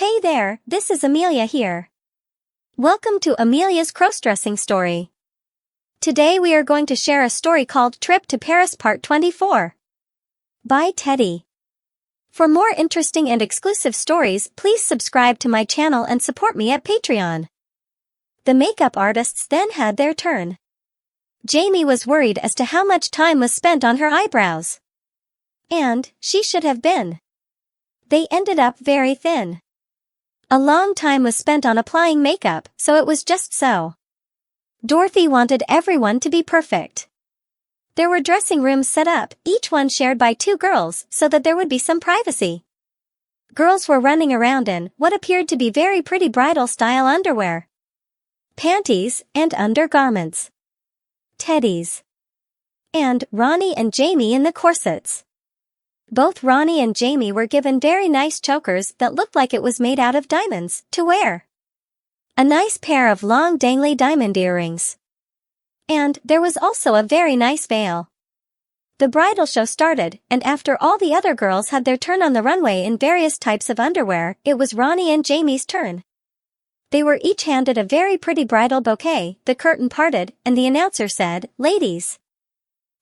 Hey there, this is Amelia here. Welcome to Amelia's crossdressing story. Today we are going to share a story called Trip to Paris Part 24. By Teddy. For more interesting and exclusive stories, please subscribe to my channel and support me at Patreon. The makeup artists then had their turn. Jamie was worried as to how much time was spent on her eyebrows. And she should have been. They ended up very thin. A long time was spent on applying makeup, so it was just so. Dorothy wanted everyone to be perfect. There were dressing rooms set up, each one shared by two girls, so that there would be some privacy. Girls were running around in what appeared to be very pretty bridal-style underwear, panties, and undergarments. Teddies. And Ronnie and Jamie in the corsets. Both Ronnie and Jamie were given very nice chokers that looked like it was made out of diamonds to wear. A nice pair of long dangly diamond earrings. And there was also a very nice veil. The bridal show started, and after all the other girls had their turn on the runway in various types of underwear, it was Ronnie and Jamie's turn. They were each handed a very pretty bridal bouquet, the curtain parted, and the announcer said, "Ladies,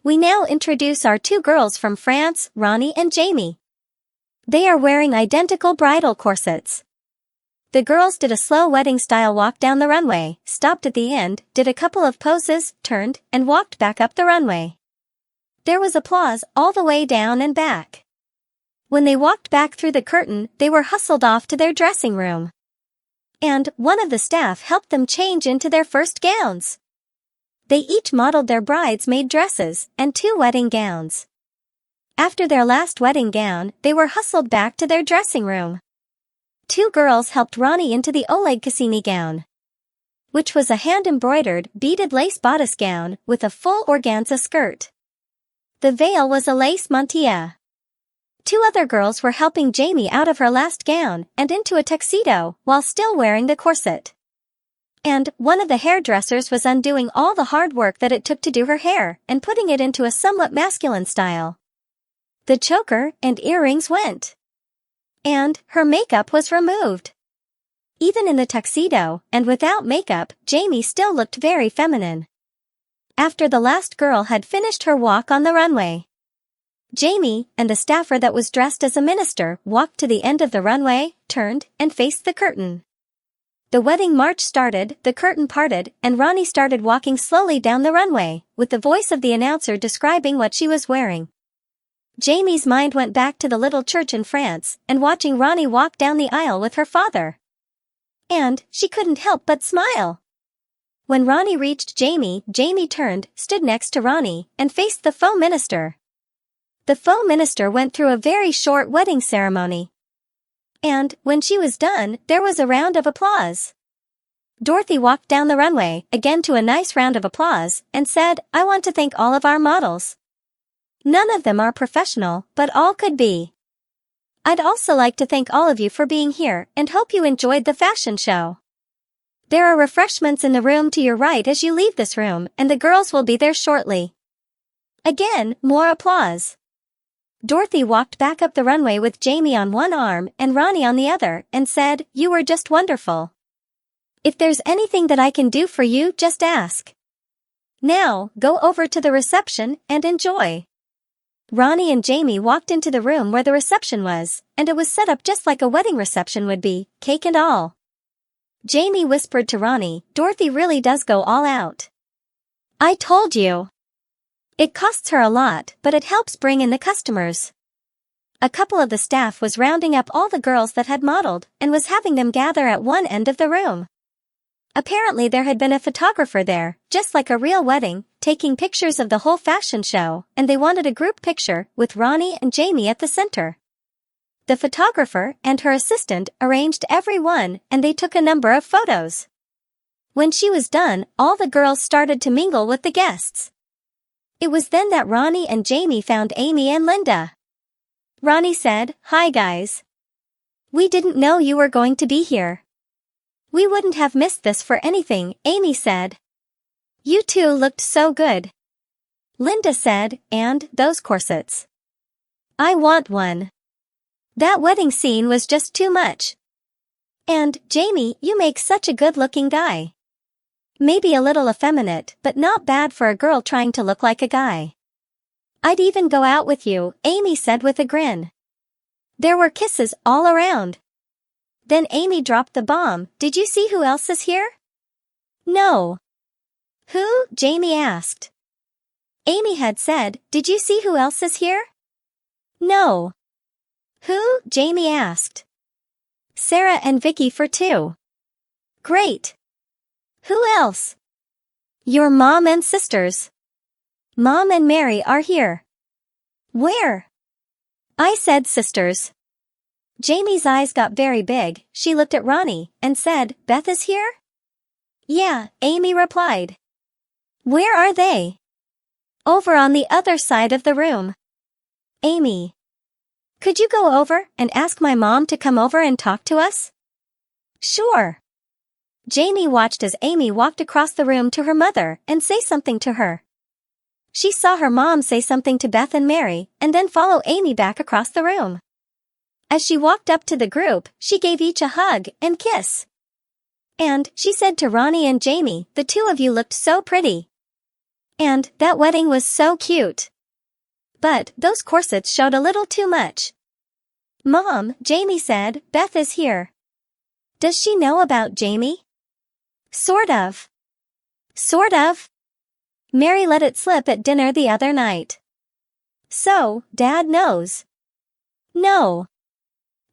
we now introduce our two girls from France, Ronnie and Jamie. They are wearing identical bridal corsets." The girls did a slow wedding-style walk down the runway, stopped at the end, did a couple of poses, turned, and walked back up the runway. There was applause all the way down and back. When they walked back through the curtain, they were hustled off to their dressing room. And one of the staff helped them change into their first gowns. They each modeled their bridesmaid dresses and two wedding gowns. After their last wedding gown, they were hustled back to their dressing room. Two girls helped Ronnie into the Oleg Cassini gown, which was a hand-embroidered, beaded lace bodice gown with a full organza skirt. The veil was a lace mantilla. Two other girls were helping Jamie out of her last gown and into a tuxedo while still wearing the corset. And one of the hairdressers was undoing all the hard work that it took to do her hair and putting it into a somewhat masculine style. The choker and earrings went. And her makeup was removed. Even in the tuxedo and without makeup, Jamie still looked very feminine. After the last girl had finished her walk on the runway, Jamie and the staffer that was dressed as a minister walked to the end of the runway, turned, and faced the curtain. The wedding march started, the curtain parted, and Ronnie started walking slowly down the runway, with the voice of the announcer describing what she was wearing. Jamie's mind went back to the little church in France, and watching Ronnie walk down the aisle with her father. And she couldn't help but smile. When Ronnie reached Jamie, Jamie turned, stood next to Ronnie, and faced the faux minister. The faux minister went through a very short wedding ceremony. And, when she was done, there was a round of applause. Dorothy walked down the runway, again to a nice round of applause, and said, "I want to thank all of our models. None of them are professional, but all could be. I'd also like to thank all of you for being here and hope you enjoyed the fashion show. There are refreshments in the room to your right as you leave this room, and the girls will be there shortly." Again, more applause. Dorothy walked back up the runway with Jamie on one arm and Ronnie on the other and said, "You were just wonderful. If there's anything that I can do for you, just ask. Now, go over to the reception and enjoy." Ronnie and Jamie walked into the room where the reception was, and it was set up just like a wedding reception would be, cake and all. Jamie whispered to Ronnie, "Dorothy really does go all out. I told you. It costs her a lot, but it helps bring in the customers." A couple of the staff was rounding up all the girls that had modeled and was having them gather at one end of the room. Apparently there had been a photographer there, just like a real wedding, taking pictures of the whole fashion show, and they wanted a group picture with Ronnie and Jamie at the center. The photographer and her assistant arranged every one, and they took a number of photos. When she was done, all the girls started to mingle with the guests. It was then that Ronnie and Jamie found Amy and Linda. Ronnie said, "Hi guys. We didn't know you were going to be here. We wouldn't have missed this for anything," Amy said. "You two looked so good." Linda said, "And those corsets. I want one. That wedding scene was just too much." And, Jamie, you make such a good-looking guy. Maybe a little effeminate, but not bad for a girl trying to look like a guy. I'd even go out with you, Amy said with a grin. There were kisses all around. Then Amy dropped the bomb. Did you see who else is here? No. Who? Jamie asked. Amy had said, did you see who else is here? No. Who? Jamie asked. Sarah and Vicky for two. Great. Who else? Your mom and sisters. Mom and Mary are here. Where? I said sisters. Jamie's eyes got very big. She looked at Ronnie and said, Beth is here? Yeah, Amy replied. Where are they? Over on the other side of the room. Amy. Could you go over and ask my mom to come over and talk to us? Sure. Jamie watched as Amy walked across the room to her mother and say something to her. She saw her mom say something to Beth and Mary and then follow Amy back across the room. As she walked up to the group, she gave each a hug and kiss. And she said to Ronnie and Jamie, the two of you looked so pretty. And that wedding was so cute. But those corsets showed a little too much. Mom, Jamie said, Beth is here. Does she know about Jamie? Sort of. Sort of. Mary let it slip at dinner the other night. So, Dad knows. No.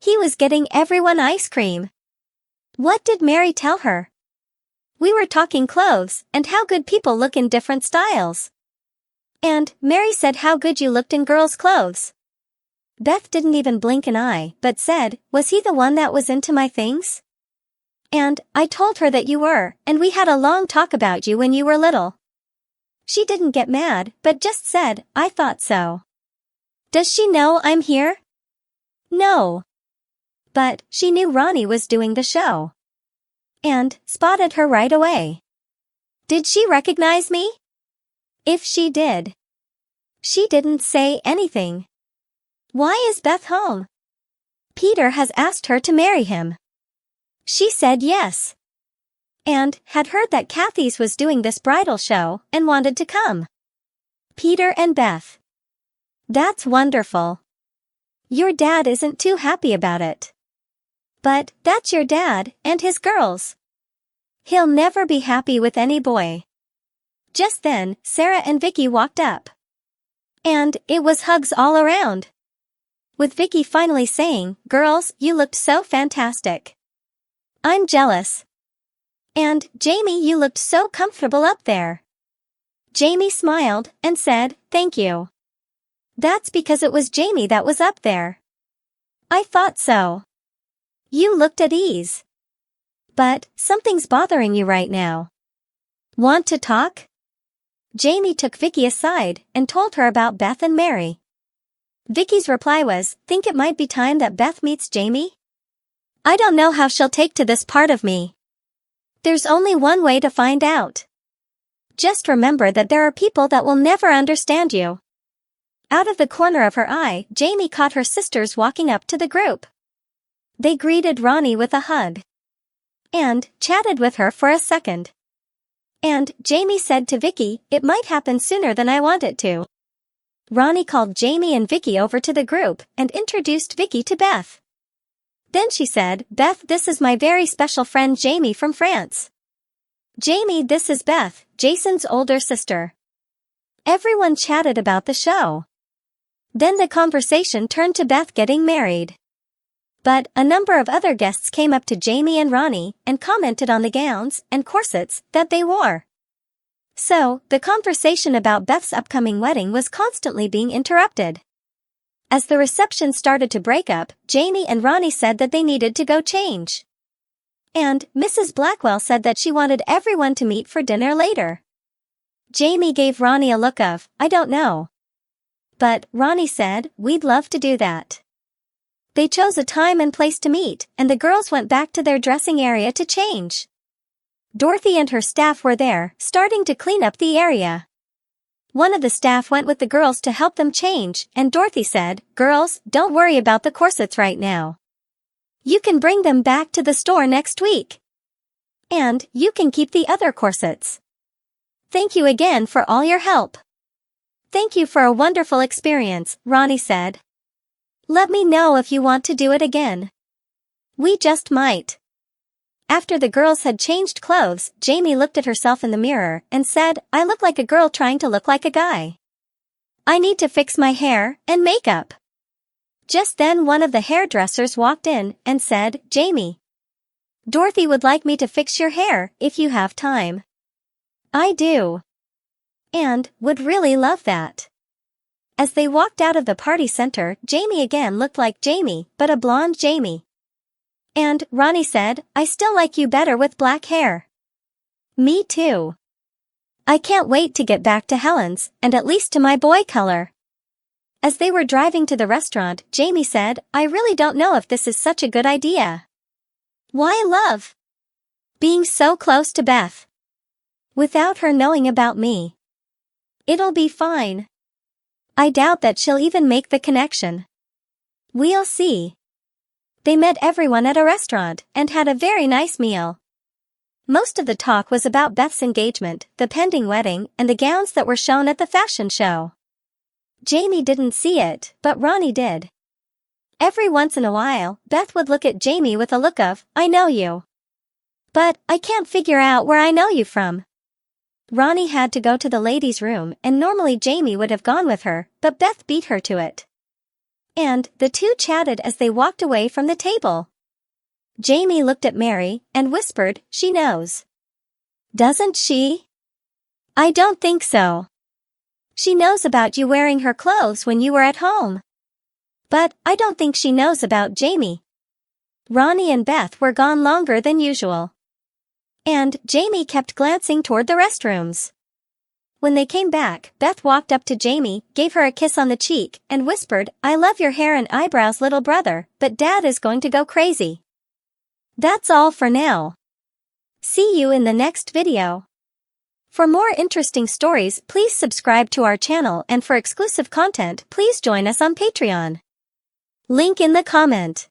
He was getting everyone ice cream. What did Mary tell her? We were talking clothes and how good people look in different styles. And Mary said how good you looked in girls' clothes. Beth didn't even blink an eye, but said, was he the one that was into my things? And I told her that you were, and we had a long talk about you when you were little. She didn't get mad, but just said, I thought so. Does she know I'm here? No. But she knew Ronnie was doing the show. And spotted her right away. Did she recognize me? If she did. She didn't say anything. Why is Beth home? Peter has asked her to marry him. She said yes. And had heard that Kathy's was doing this bridal show and wanted to come. Peter and Beth. That's wonderful. Your dad isn't too happy about it. But that's your dad and his girls. He'll never be happy with any boy. Just then, Sarah and Vicky walked up. And it was hugs all around. With Vicky finally saying, girls, you looked so fantastic. I'm jealous. And, Jamie, you looked so comfortable up there. Jamie smiled and said, thank you. That's because it was Jamie that was up there. I thought so. You looked at ease. But something's bothering you right now. Want to talk? Jamie took Vicky aside and told her about Beth and Mary. Vicky's reply was, think it might be time that Beth meets Jamie? I don't know how she'll take to this part of me. There's only one way to find out. Just remember that there are people that will never understand you. Out of the corner of her eye, Jamie caught her sisters walking up to the group. They greeted Ronnie with a hug. And chatted with her for a second. And Jamie said to Vicky, it might happen sooner than I want it to. Ronnie called Jamie and Vicky over to the group and introduced Vicky to Beth. Then she said, Beth, this is my very special friend Jamie from France. Jamie, this is Beth, Jason's older sister. Everyone chatted about the show. Then the conversation turned to Beth getting married. But a number of other guests came up to Jamie and Ronnie and commented on the gowns and corsets that they wore. So, the conversation about Beth's upcoming wedding was constantly being interrupted. As the reception started to break up, Jamie and Ronnie said that they needed to go change. And Mrs. Blackwell said that she wanted everyone to meet for dinner later. Jamie gave Ronnie a look of, I don't know. But Ronnie said, we'd love to do that. They chose a time and place to meet, and the girls went back to their dressing area to change. Dorothy and her staff were there, starting to clean up the area. One of the staff went with the girls to help them change, and Dorothy said, girls, don't worry about the corsets right now. You can bring them back to the store next week. And you can keep the other corsets. Thank you again for all your help. Thank you for a wonderful experience, Ronnie said. Let me know if you want to do it again. We just might. After the girls had changed clothes, Jamie looked at herself in the mirror and said, I look like a girl trying to look like a guy. I need to fix my hair and makeup. Just then one of the hairdressers walked in and said, Jamie, Dorothy would like me to fix your hair if you have time. I do. And would really love that. As they walked out of the party center, Jamie again looked like Jamie, but a blonde Jamie. And Ronnie said, I still like you better with black hair. Me too. I can't wait to get back to Helen's, and at least to my boy color. As they were driving to the restaurant, Jamie said, I really don't know if this is such a good idea. Why, love? Being so close to Beth. Without her knowing about me. It'll be fine. I doubt that she'll even make the connection. We'll see. They met everyone at a restaurant and had a very nice meal. Most of the talk was about Beth's engagement, the pending wedding, and the gowns that were shown at the fashion show. Jamie didn't see it, but Ronnie did. Every once in a while, Beth would look at Jamie with a look of, I know you. But I can't figure out where I know you from. Ronnie had to go to the ladies' room, and normally Jamie would have gone with her, but Beth beat her to it. And the two chatted as they walked away from the table. Jamie looked at Mary and whispered, she knows. Doesn't she? I don't think so. She knows about you wearing her clothes when you were at home. But I don't think she knows about Jamie. Ronnie and Beth were gone longer than usual. And Jamie kept glancing toward the restrooms. When they came back, Beth walked up to Jamie, gave her a kiss on the cheek, and whispered, I love your hair and eyebrows, little brother, but Dad is going to go crazy. That's all for now. See you in the next video. For more interesting stories, please subscribe to our channel, and for exclusive content, please join us on Patreon. Link in the comment.